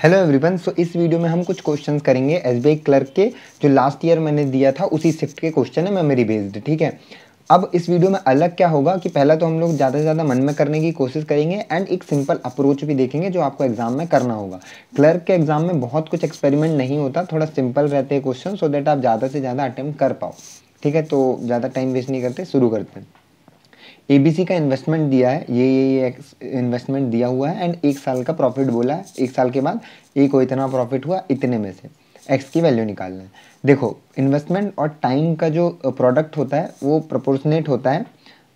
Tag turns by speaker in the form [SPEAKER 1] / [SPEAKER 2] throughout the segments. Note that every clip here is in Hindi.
[SPEAKER 1] Hello everyone. सो इस वीडियो में हम कुछ क्वेश्चंस करेंगे एसबीआई क्लर्क के, जो लास्ट ईयर मैंने दिया था उसी शिफ्ट के क्वेश्चन है, मेमोरी बेस्ड। ठीक है। अब इस वीडियो में अलग क्या होगा कि पहला तो हम लोग ज़्यादा से ज़्यादा मन में करने की कोशिश करेंगे एंड एक सिंपल अप्रोच भी देखेंगे जो आपको एग्जाम में करना होगा। क्लर्क के एग्जाम में बहुत कुछ एक्सपेरिमेंट नहीं होता, थोड़ा सिंपल रहते हैं क्वेश्चन, सो दैट आप ज़्यादा से ज़्यादा अटेम्प्ट कर पाओ। ठीक है, तो ज़्यादा टाइम वेस्ट नहीं करते, शुरू करते हैं। एबीसी का इन्वेस्टमेंट दिया है, ये इन्वेस्टमेंट दिया हुआ है एंड एक साल का प्रॉफिट बोला है। एक साल के बाद ए को इतना प्रॉफिट हुआ, इतने में से एक्स की वैल्यू निकालना है। देखो, इन्वेस्टमेंट और टाइम का जो प्रोडक्ट होता है वो प्रोपोर्शनेट होता है,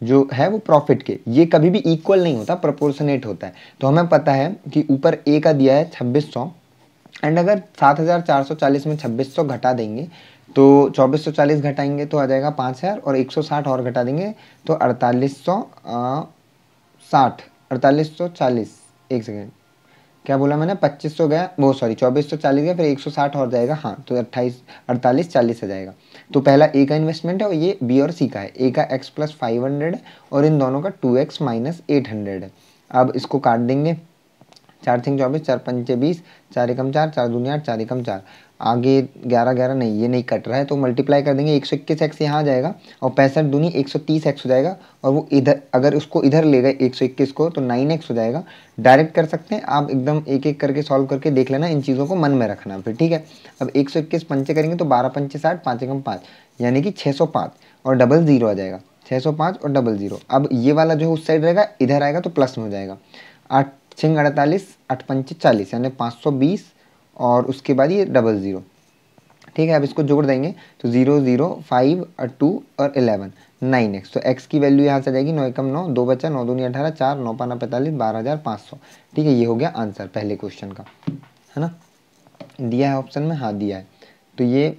[SPEAKER 1] जो है वो प्रॉफिट के। ये कभी भी इक्वल नहीं होता, प्रोपोर्शनेट होता है। तो हमें पता है कि ऊपर ए का दिया है 2600 एंड अगर 7440 में 2600 घटा देंगे तो 2440 घटाएंगे तो आ जाएगा 5000 और 160 और घटा देंगे तो 4860 4840। एक सेकेंड, क्या बोला मैंने? 2500 गया, वो सॉरी 2440 गया, फिर 160 और जाएगा, हाँ तो 4840 आ जाएगा। तो पहला ए का इन्वेस्टमेंट है और ये बी और सी का है। ए का x + 500 है और इन दोनों का 2x - 800 है। अब इसको काट देंगे, 4 3 24, 4 5 20, 4 एकम 4, 4 दूनी 8, 4 एकम 4, आगे 11 11 नहीं, ये नहीं कट रहा है तो मल्टीप्लाई कर देंगे। 121x यहाँ आ जाएगा और 65 दूनी 130x हो जाएगा और वो इधर, अगर उसको इधर ले गए 121 को तो 9x हो जाएगा। डायरेक्ट कर सकते हैं आप, एकदम एक एक करके सॉल्व करके देख लेना, इन चीज़ों को मन में रखना फिर। ठीक है। अब 121 पंचे करेंगे तो 12 पंचे 60, 5 एकम 5 यानी कि 605 और डबल ज़ीरो आ जाएगा, 605 और डबल ज़ीरो। अब ये वाला जो उस साइड रहेगा इधर आएगा तो प्लस में हो जाएगा। 8 6 48, 8 पंचे 40 यानी 520 और उसके बाद ये डबल ज़ीरो। ठीक है। अब इसको जोड़ देंगे तो 0 0 5 और 2 और 11 9x। तो x की वैल्यू यहाँ से आ जाएगी 9 एकम 9, 2 बचा, 9 दूनी 18, 4 9 पाना 45, 12500। ठीक है, ये हो गया आंसर पहले क्वेश्चन का, है ना? दिया है ऑप्शन में, हाँ दिया है। तो ये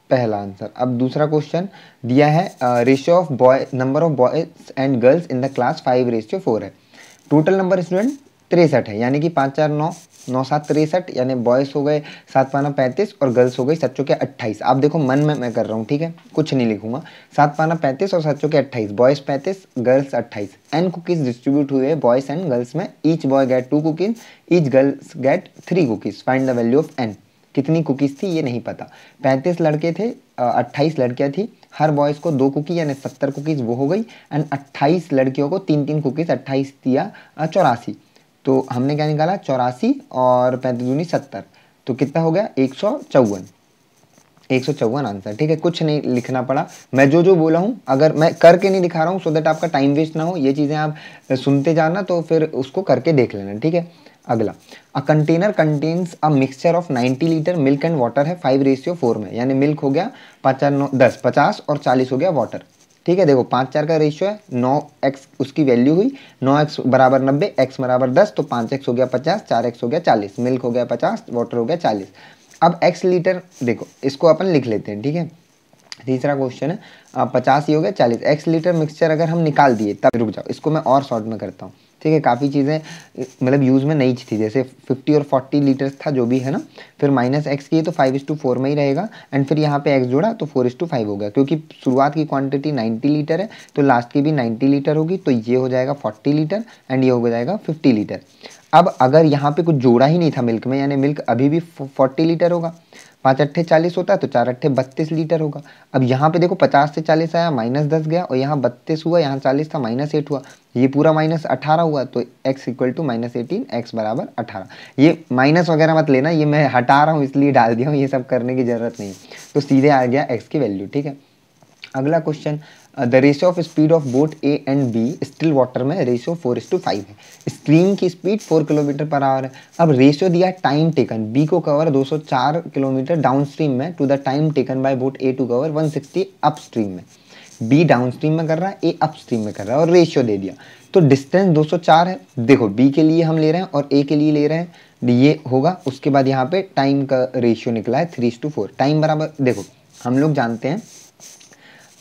[SPEAKER 1] पहला आंसर। अब दूसरा क्वेश्चन दिया है, ratio of boy number of boys and girls in the class 5:4 है। टोटल नंबर स्टूडेंट 63 है, यानी कि 5 4 9 9 7 63, यानी बॉयज़ हो गए 7 पाना 35 और गर्ल्स हो गई 7 चौके 28। आप देखो मन में मैं कर रहा हूँ, ठीक है, कुछ नहीं लिखूंगा। 7 पाना 35 और 7 चौके 28, boys 35 girls 28। N cookies distribute हुए बॉयज़ एंड गर्ल्स में, each boy get 2 cookies, each girls get 3 cookies. Find the value of n. कितनी कुकीज़ थी ये नहीं पता। 35 लड़के थे, 28 लड़कियाँ थी, हर बॉयज़ को 2 कुकी यानी 70 कुकीज़ वो हो गई एंड 28 लड़कियों को 3 कुकीज़, 28 दिया 84। तो हमने क्या निकाला? 84 और 35 दूनी 70, तो कितना हो गया? 154। 154 आंसर। ठीक है, कुछ नहीं लिखना पड़ा। मैं जो जो बोला हूँ, अगर मैं करके नहीं दिखा रहा हूँ सो दैट आपका टाइम वेस्ट ना हो, ये चीज़ें आप सुनते जाना तो फिर उसको करके देख लेना। ठीक है। अगला, a container contains a mixture of 90 litre milk and water है 5:4 में, यानी मिल्क हो गया 5 4 9 10, 50 और 40 हो गया वाटर। ठीक है, देखो 5 4 का रेशियो है, 9x उसकी वैल्यू हुई, 9x बराबर 90, x बराबर 10, तो 5x हो गया 50, 4x हो गया 40, मिल्क हो गया 50, वाटर हो गया 40। अब x लीटर, देखो इसको अपन लिख लेते हैं। ठीक है, तीसरा क्वेश्चन है, 50 ये हो गया 40, x लीटर मिक्सचर अगर हम निकाल दिए तब, रुक जाओ इसको मैं और शॉर्ट में करता हूँ। ठीक है, काफ़ी चीज़ें मतलब यूज़ में नहीं थी, जैसे 50 और 40 लीटर था जो भी है ना, फिर माइनस एक्स किए तो 5:4 में ही रहेगा एंड फिर यहाँ पे x जोड़ा तो 4:5 हो गया, क्योंकि शुरुआत की क्वांटिटी 90 लीटर है तो लास्ट की भी 90 लीटर होगी, तो ये हो जाएगा 40 लीटर एंड ये हो जाएगा 50 लीटर। अब अगर यहाँ पे कुछ जोड़ा ही नहीं था मिल्क में, यानी मिल्क अभी भी 40 लीटर होगा। 5 अट्ठे 40 होता है तो 4 अट्ठे 32 लीटर होगा। अब यहाँ पे देखो 50 से 40 आया, -10 गया और यहाँ 32 हुआ, यहाँ 40 था, -8 हुआ, ये पूरा -18 हुआ, तो x = -18, x बराबर 18। ये माइनस वगैरह मत लेना, ये मैं हटा रहा हूँ इसलिए डाल दिया हूँ, ये सब करने की ज़रूरत नहीं। तो सीधे आ गया x की वैल्यू। ठीक है। अगला question, the ratio of speed of boat A and be still water में रेशियो 4:5 है। स्ट्रीम की स्पीड 4 km/h है। अब रेशियो दिया टाइम टेकन, बी को कवर 204 किलोमीटर डाउन स्ट्रीम में to the time taken by boat A to cover 160 upstream में। बी डाउन स्ट्रीम में कर रहा है, ए अप स्ट्रीम में कर रहा है और रेशियो दे दिया। तो डिस्टेंस 204 है, देखो बी के लिए हम ले रहे हैं और ए के लिए ले रहे हैं, ये होगा। उसके बाद यहाँ पे टाइम का रेशियो निकला है 3:4। टाइम बराबर, देखो हम लोग जानते हैं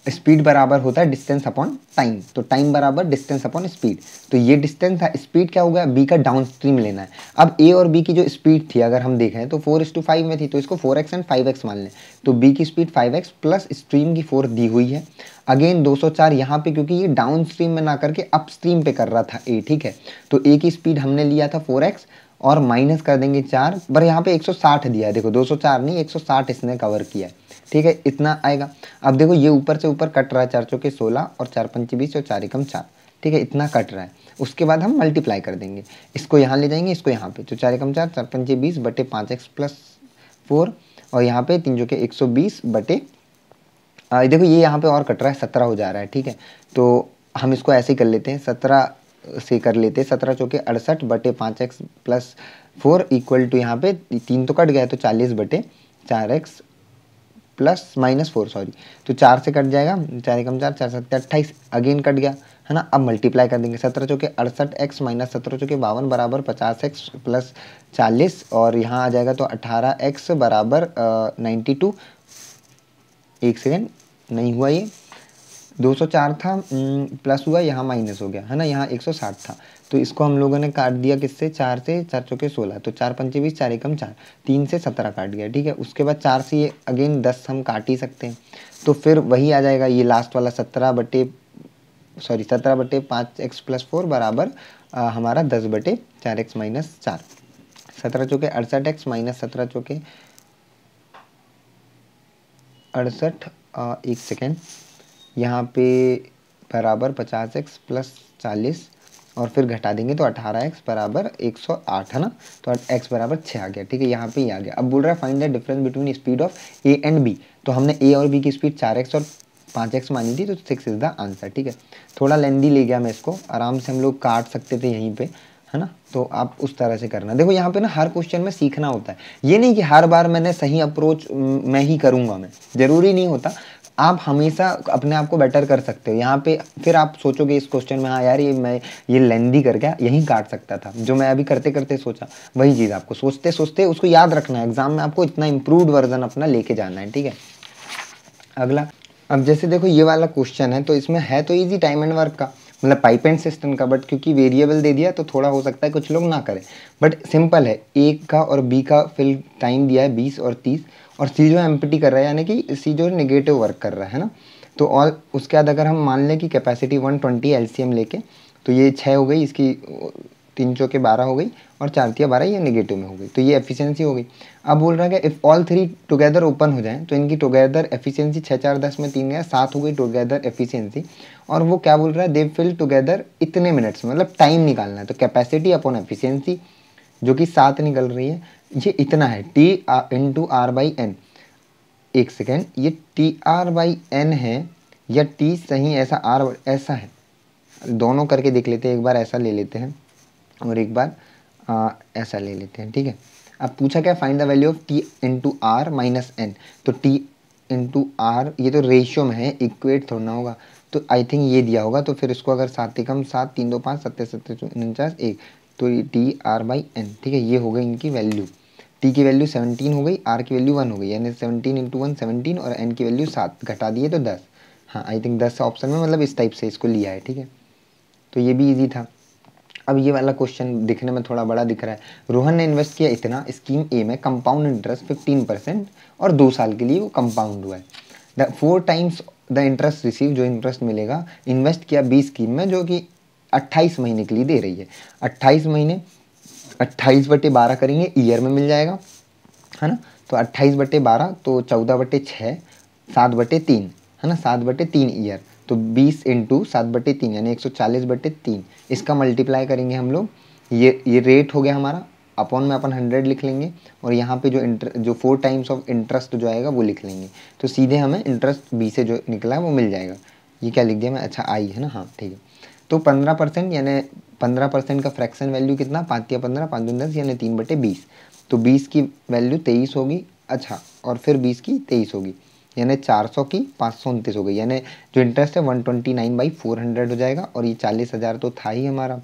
[SPEAKER 1] स्पीड बराबर होता है डिस्टेंस अपॉन टाइम, तो टाइम बराबर डिस्टेंस अपॉन स्पीड। तो ये डिस्टेंस था, स्पीड क्या होगा? बी का डाउन स्ट्रीम लेना है। अब ए और बी की जो स्पीड थी अगर हम देखें तो 4:5 में थी, तो इसको 4x एंड 5x मान लें। तो बी की स्पीड 5x प्लस स्ट्रीम की 4 दी हुई है। अगेन 204 यहाँ पे, क्योंकि ये डाउन स्ट्रीम में ना करके अप स्ट्रीम पे कर रहा था ए। ठीक है, तो ए की स्पीड हमने लिया था 4x और माइनस कर देंगे 4, पर यहाँ पे 160 दिया है, देखो 204 नहीं 160 इसने कवर किया है, ठीक है, इतना आएगा। अब देखो ये ऊपर से ऊपर कट रहा है, 4 चौके 16 और 4 पंचे 20 और 4 एकम 4, ठीक है, इतना कट रहा है। उसके बाद हम मल्टीप्लाई कर देंगे, इसको यहाँ ले जाएंगे, इसको यहाँ पे, तो 4 एकम 4, 4 पंचे 20 बटे 5x प्लस 4, और यहाँ पे 3 चौके 120 बटे देखो ये यहाँ पे और कट रहा है, 17 हो जा रहा है, ठीक है। तो हम इसको ऐसे ही कर लेते हैं, 17 से कर लेते हैं, 17 चौके 68 बटे 5x प्लस 4 इक्वल टू यहाँ पे 3 तो कट गया, तो 40 बटे 4x प्लस -4 सॉरी, तो 4 से कट जाएगा, 4 एकम 4, 4 सत्ते 28, अगेन कट गया, है ना। अब मल्टीप्लाई कर देंगे, 17 चौके 68x माइनस 17 चौके 52 बराबर 50x प्लस 40, और यहाँ आ जाएगा तो 18x बराबर 92। एक सेकेंड, नहीं हुआ ये, 204 था प्लस हुआ, यहाँ माइनस हो गया, है ना, यहाँ 160 था, तो इसको हम लोगों ने काट दिया किससे, 4 से, 4 चौके 16, तो 4 पंचे 20, 4 एकम 4, 3 से 17 काट गया, ठीक है। उसके बाद 4 से ये अगेन 10 हम काट ही सकते हैं, तो फिर वही आ जाएगा ये लास्ट वाला 17 बटे 5x प्लस 4 बराबर हमारा 10 बटे 4x माइनस 4, 17 चौके 68x माइनस 17 चौके 68, एक सेकेंड, यहाँ पे बराबर 50x प्लस 40, और फिर घटा देंगे तो 18x बराबर 108, है ना, तो x बराबर 6 आ गया, ठीक है, यहाँ पे ही आ गया। अब बोल रहा है find the difference between speed of a and b, तो हमने a और b की स्पीड 4x और 5x मानी थी, तो 6 इज द आंसर, ठीक है। थोड़ा लेंदी ले गया मैं इसको, आराम से हम लोग काट सकते थे यहीं पे, है ना, तो आप उस तरह से करना। देखो यहाँ पे ना हर क्वेश्चन में सीखना होता है, ये नहीं कि हर बार मैंने सही अप्रोच मैं ही करूँगा, मैं ज़रूरी नहीं होता, आप हमेशा अपने आप को बेटर कर सकते हो। यहाँ पे फिर आप सोचोगे इस क्वेश्चन में, हाँ यार ये लेंदी कर गया, यहीं काट सकता था, जो मैं अभी करते करते सोचा, वही चीज़ आपको सोचते सोचते उसको याद रखना है, एग्जाम में आपको इतना इम्प्रूव्ड वर्जन अपना लेके जाना है, ठीक है। अगला, अब जैसे देखो ये वाला क्वेश्चन है, तो इसमें है तो इजी टाइम एंड वर्क का, मतलब पाइप एंड सिस्टम का, बट क्योंकि वेरिएबल दे दिया तो थोड़ा हो सकता है कुछ लोग ना करें, बट सिंपल है। ए का और बी का फिल टाइम दिया है 20 और 30, और सी जो एम्प्टी कर रहा है, यानी कि सी जो नेगेटिव वर्क कर रहा है ना, तो और उसके बाद अगर हम मान लें कि कैपेसिटी 120 एलसीएम लेके, तो ये 6 हो गई, इसकी 3 चौके 12 हो गई, और 4 तिया 12 ये नेगेटिव में हो गई, तो ये एफिशिएंसी हो गई। अब बोल रहा है कि इफ़ ऑल 3 टुगेदर ओपन हो जाए, तो इनकी टुगेदर एफिशिएंसी 6 4 10 में 3 गया 7 हो गई टुगेदर एफिशिएंसी, और वो क्या बोल रहा है, दे फिल टुगेदर इतने मिनट्स में, मतलब टाइम निकालना है, तो कैपेसिटी अपॉन एफिशिएंसी जो कि 7 निकल रही है, ये इतना है T into R by N. एक सेकेंड, ये टी आर बाई एन है या टी सही ऐसा आर ऐसा है, दोनों करके देख लेते हैं, एक बार ऐसा ले लेते हैं और एक बार ऐसा ले लेते हैं, ठीक है। अब पूछा क्या, find the value of T into R minus N, तो टी इंटू आर ये तो रेशियो में है, इक्वेट थोड़ा ना होगा, तो आई थिंक ये दिया होगा, तो फिर इसको अगर 7 एकम 7 3 2 5 7 7 49 1, तो ये टी आर बाई एन, ठीक है, ये हो गई इनकी वैल्यू। टी की वैल्यू 17 हो गई, आर की वैल्यू 1 हो गई, यानी 17 इंटू 1 17, और एन की वैल्यू 7, घटा दिए तो 10, हाँ आई थिंक 10 ऑप्शन में, मतलब इस टाइप से इसको लिया है, ठीक है। तो ये भी इजी था। अब ये वाला क्वेश्चन दिखने में थोड़ा बड़ा दिख रहा है। रोहन ने इन्वेस्ट किया इतना स्कीम ए में, कंपाउंड इंटरेस्ट 15% और 2 साल के लिए वो कंपाउंड हुआ है। The 4 times the interest receive, जो इंटरेस्ट मिलेगा, इन्वेस्ट किया 20 स्कीम में जो कि 28 महीने के लिए दे रही है। 28 महीने 28 बटे 12 करेंगे, ईयर में मिल जाएगा, है ना, तो 28 बटे 12 तो 14 बटे 6, 7 बटे 3, है ना, 7 बटे 3 ईयर, तो 20 इंटू 7 बटे 3 यानी 140 बटे 3, इसका मल्टीप्लाई करेंगे हम लोग, ये रेट हो गया हमारा, अपॉन में अपन 100 लिख लेंगे, और यहाँ पे जो 4 टाइम्स ऑफ इंटरेस्ट जो आएगा वो लिख लेंगे, तो सीधे हमें इंटरेस्ट बी से जो निकला है वो मिल जाएगा। ये क्या लिख दिया मैं, अच्छा आई है ना, हाँ ठीक है। तो 15% यानी 15% का फ्रैक्शन वैल्यू कितना, 5 या 15 5 दूनी 10 यानी 3 बटे 20, तो 20 की वैल्यू 23 होगी, अच्छा, और फिर 20 की 23 होगी, यानी 400 की 529 हो गई, यानी जो इंटरेस्ट है 129/400 हो जाएगा, और ये 40,000 तो था ही हमारा,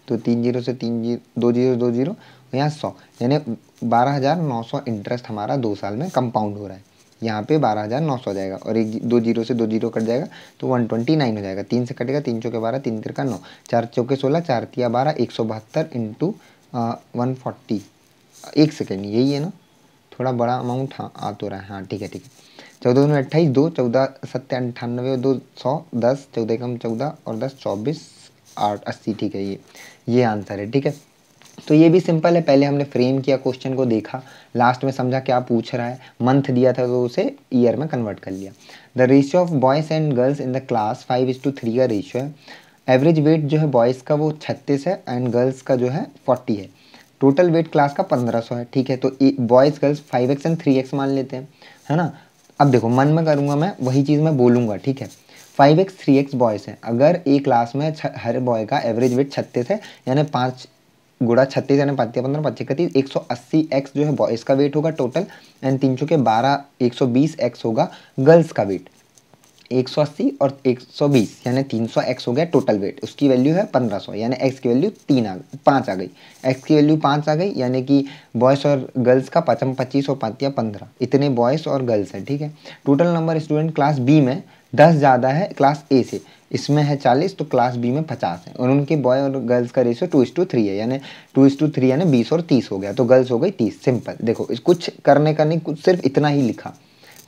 [SPEAKER 1] तो 3 जीरो से 3 जीरो 2 जीरो यहाँ 100, यानी 12,900 इंटरेस्ट हमारा 2 साल में कंपाउंड हो रहा है। यहाँ पे 12,900 हो जाएगा, और 2 जीरो से 2 जीरो कट जाएगा तो 129 हो जाएगा, 3 से कटेगा, 3 चौके 12 3 तिरका 9, 4 चौके 16 4 तिया 12, 172 इंटू 140। एक सेकेंड, यही है ना, थोड़ा बड़ा अमाउंट हाँ आ तो रहा है, हाँ ठीक है ठीक है। 14 दूनी 28, 2 14 7 98 2 100 10 14 कम 14 और 10 24 8 80, ठीक है, ये आंसर है, ठीक है। तो ये भी सिंपल है, पहले हमने फ्रेम किया क्वेश्चन को, देखा, लास्ट में समझा क्या पूछ रहा है, मंथ दिया था तो उसे ईयर में कन्वर्ट कर लिया। The ratio of boys and girls in the class 5:3 का रेशियो है। एवरेज वेट जो है बॉयज़ का वो 36 है एंड गर्ल्स का जो है 40 है। टोटल वेट क्लास का 1500 है, ठीक है। तो boys girls 5x and 3x मान लेते हैं, है ना। अब देखो मन में करूँगा मैं वही चीज़ मैं बोलूँगा, ठीक है। 5x 3x बॉयज़ हैं, अगर एक क्लास में हर बॉय का एवरेज वेट 36 है, यानी 5 गुड़ा 36 यानी 5 15 25 31 180x जो है बॉयज़ का वेट होगा टोटल, एंड 3 के 12 120x होगा गर्ल्स का वेट। 180 और 120 यानी 300x हो गया टोटल वेट, उसकी वैल्यू है 1500, यानी x की वैल्यू 5 आ गई, x की वैल्यू 5 आ गई, यानी कि बॉयज़ और गर्ल्स का 5 25 और 5 या 15, इतने बॉयज़ और गर्ल्स हैं, ठीक है। Total number student class B में 10 ज़्यादा है क्लास ए से, इसमें है 40 तो क्लास बी में 50 है, और उनके बॉय और गर्ल्स का रेशियो 2:3 है, यानी 2:3 यानी 20 और 30 हो गया, तो गर्ल्स हो गई 30। सिंपल, देखो कुछ करने का नहीं, कुछ सिर्फ इतना ही लिखा।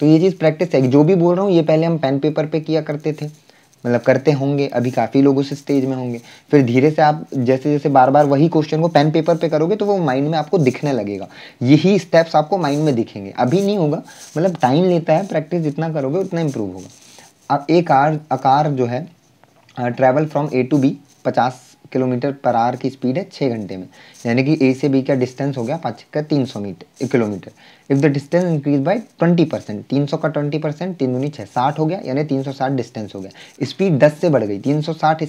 [SPEAKER 1] तो ये चीज़ प्रैक्टिस है, जो भी बोल रहा हूँ ये पहले हम पेन पेपर पे किया करते थे, मतलब करते होंगे, अभी काफ़ी लोग उस स्टेज में होंगे। फिर धीरे से आप जैसे जैसे बार बार वही क्वेश्चन को पेन पेपर पे करोगे तो वो माइंड में आपको दिखने लगेगा, यही स्टेप्स आपको माइंड में दिखेंगे, अभी नहीं होगा, मतलब टाइम लेता है, प्रैक्टिस जितना करोगे उतना इंप्रूव होगा। अब एक आकार जो है travel from A to B 50 kilometre per hour की स्पीड है 6 घंटे में, यानी कि ए से बी का डिस्टेंस हो गया 5 का 300 kilometre. If the distance increase by 20%, 300 का 20%, 3 दूनी 6, 60 हो गया, यानी 360 डिस्टेंस हो गया। स्पीड 10 से बढ़ गई, 360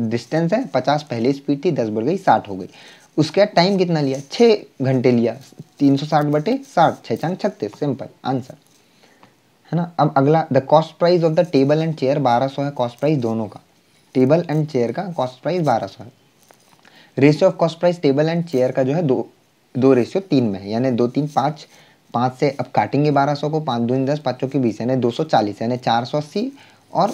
[SPEAKER 1] डिस्टेंस है, 50 पहले स्पीड थी, 10 बढ़ गई 60 हो गई। उसके बाद टाइम कितना लिया, 6 घंटे लिया, 360 बटे 60, 6 चांग 36, सिंपल आंसर, है ना। अब अगला, the cost price of the table and chair 1200 है, कॉस्ट प्राइस दोनों का, टेबल एंड चेयर का कॉस्ट प्राइस 1200 है। Ratio of cost price table and chair का जो है 2:3 में है, यानी 2 3 5, 5 से अब काटेंगे 1200 को, 5 दूनी 10, 5 चौकी 20, यानी 240, यानी 480 और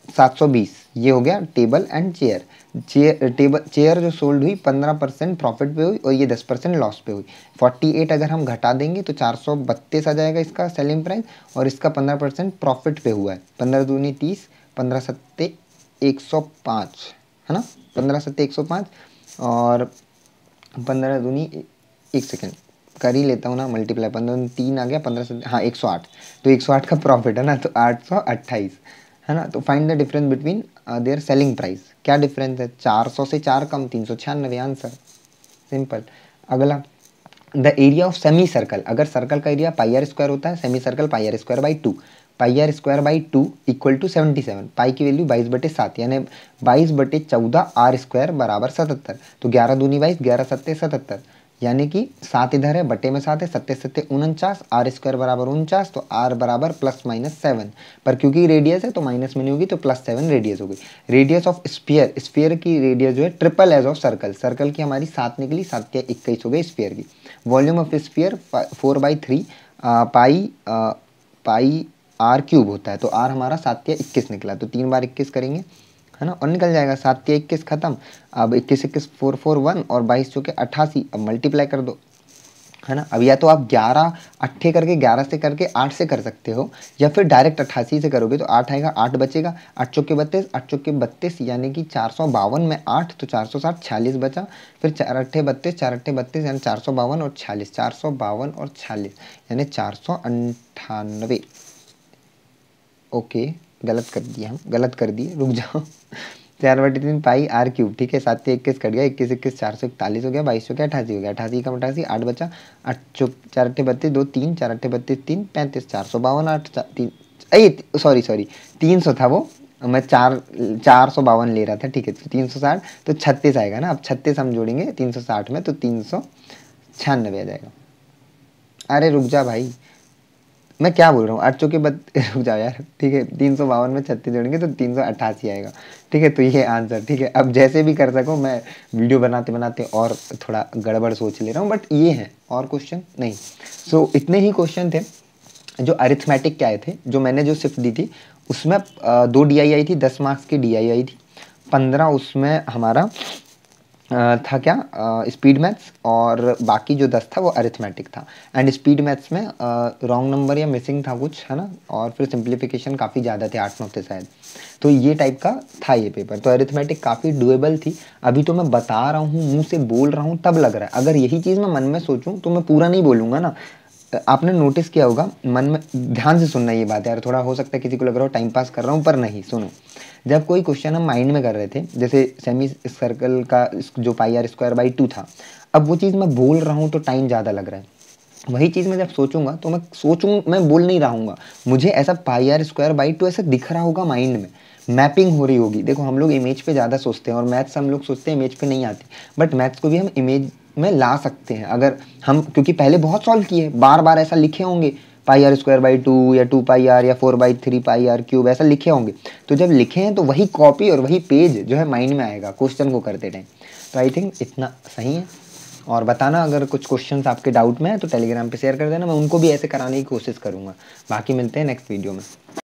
[SPEAKER 1] 720, ये हो गया टेबल एंड चेयर। चेयर जो सोल्ड हुई 15% प्रॉफिट पे हुई और ये 10% लॉस पे हुई। 48 अगर हम घटा देंगे तो 432 आ जाएगा इसका सेलिंग प्राइस, और इसका 15% प्रॉफिट पे हुआ है। 15 दूनी 30, 15 सत्ते 105, है ना, 15 सत्ते 105, और 15 दूनी, एक सेकेंड कर ही लेता हूँ ना मल्टीप्लाई, 15 दूनी 3 आ गया, 15 से हाँ 108, तो 108 का प्रॉफिट है ना, तो 828, है ना। तो find the difference between their selling price, क्या डिफरेंस है, 400 से 4 कम 396, आंसर सिंपल। अगला, the area of semicircle, अगर सर्कल का एरिया पाई आर स्क्वायर होता है, semicircle pi R square by 2, pi R square by 2 equal to 77, pi की वैल्यू 22/7, यानी 22/14 आर स्क्वायर बराबर 77, तो 11 दूनी 22, 11 सत्ते 77, यानी कि 7 इधर है, बटे में 7 है, 7 सत्ते 49, आर स्क्वायर बराबर 49, तो आर बराबर +-7, पर क्योंकि रेडियस है तो माइनस में नहीं होगी, तो +7 रेडियस हो गई। रेडियस ऑफ स्फीयर, स्फीयर की रेडियस जो है triple edge of circle, circle की हमारी 7 निकली, 7 या 21 हो गई स्फीयर की। Volume of sphere 4/3 pi R cube होता है, तो आर हमारा 7 या 21 निकला, तो 3 बार 21 करेंगे, है ना, और निकल जाएगा 7 या 21 खत्म। अब 21 21 4 4 1 और 22 चौके 88, अब मल्टीप्लाई कर दो, है ना। अब या तो आप 11 अट्ठे करके 11 से करके 8 से कर सकते हो, या फिर डायरेक्ट 88 से करोगे तो 8 आएगा, 8 बचेगा, 8 चौके 32, 8 चौके 32, यानी कि 452 में 8 तो 460, 46 बचा, फिर 4 अट्ठे 32, 4 अट्ठे 32, यानी 452 और 46, 452 और 46, यानी 498। ओके, गलत कर दिया, हम गलत कर दिए, रुक जाओ। 4/3 पाई आर क्यूब, ठीक है, 7 से 21 कट गया, 21 21 441 हो गया, 22 चौके 88 हो गया, 88 का 88, 8 बचा, 8 चौक 4 अट्ठे 32, 2 3, 4 अट्ठे 32 3 35, 452 8 3, सॉरी 300 था वो, मैं 452 ले रहा था, ठीक है, तो 360, तो 36 आएगा ना। अब 36 हम जोड़ेंगे 360 में, तो 396 आ जाएगा। अरे रुक जा भाई, मैं क्या बोल रहा हूँ, 8 चौके रुक जाओ यार, ठीक है, 352 में 36 जोड़ेंगे तो 388 आएगा, ठीक है, तो ये आंसर, ठीक है। अब जैसे भी कर सको, मैं वीडियो बनाते बनाते और थोड़ा गड़बड़ सोच ले रहा हूँ, बट ये है, और क्वेश्चन नहीं। सो इतने ही क्वेश्चन थे जो अरिथमेटिक के आए थे, जो मैंने जो शिफ्ट दी थी उसमें 2 DI आई थी, 10 मार्क्स की DI आई थी, 15 उसमें हमारा था क्या, स्पीड मैथ्स, और बाकी जो 10 था वो अरिथमेटिक था। एंड स्पीड मैथ्स में रॉन्ग नंबर या मिसिंग था कुछ, है ना, और फिर सिंप्लीफिकेशन काफ़ी ज़्यादा थे, 8-9 थे शायद। तो ये टाइप का था ये पेपर। तो अरिथमेटिक काफ़ी डुएबल थी। अभी तो मैं बता रहा हूँ, मुंह से बोल रहा हूँ, तब लग रहा है। अगर यही चीज़ मैं मन में सोचूं तो मैं पूरा नहीं बोलूँगा ना। आपने नोटिस किया होगा मन में, ध्यान से सुनना ये बात यार, थोड़ा हो सकता है किसी को लग रहा हो टाइम पास कर रहा हूँ, पर नहीं, सुनो। जब कोई क्वेश्चन हम माइंड में कर रहे थे, जैसे सेमी सर्कल का जो पाई आर स्क्वायर बाई 2 था, अब वो चीज़ मैं बोल रहा हूँ तो टाइम ज़्यादा लग रहा है। वही चीज़ मैं जब सोचूंगा तो मैं बोल नहीं रहा हूँ, मुझे ऐसा पाई आर स्क्वायर बाई 2 ऐसा दिख रहा होगा माइंड में, मैपिंग हो रही होगी। देखो हम लोग इमेज पे ज़्यादा सोचते हैं और मैथ्स हम लोग सोचते हैं इमेज पे नहीं आती, बट मैथ्स को भी हम इमेज में ला सकते हैं अगर हम, क्योंकि पहले बहुत सॉल्व किए, बार बार ऐसा लिखे होंगे, पाई आर स्क्वायर बाई 2 या 2 पाई आर या 4/3 पाई आर क्यूब, ऐसा लिखे होंगे। तो जब लिखे हैं तो वही कॉपी और वही पेज जो है माइंड में आएगा क्वेश्चन को करते टाइम। तो आई थिंक इतना सही है। और बताना अगर कुछ क्वेश्चंस आपके डाउट में है तो टेलीग्राम पे शेयर कर देना, मैं उनको भी ऐसे कराने की कोशिश करूँगा। बाकी मिलते हैं नेक्स्ट वीडियो में।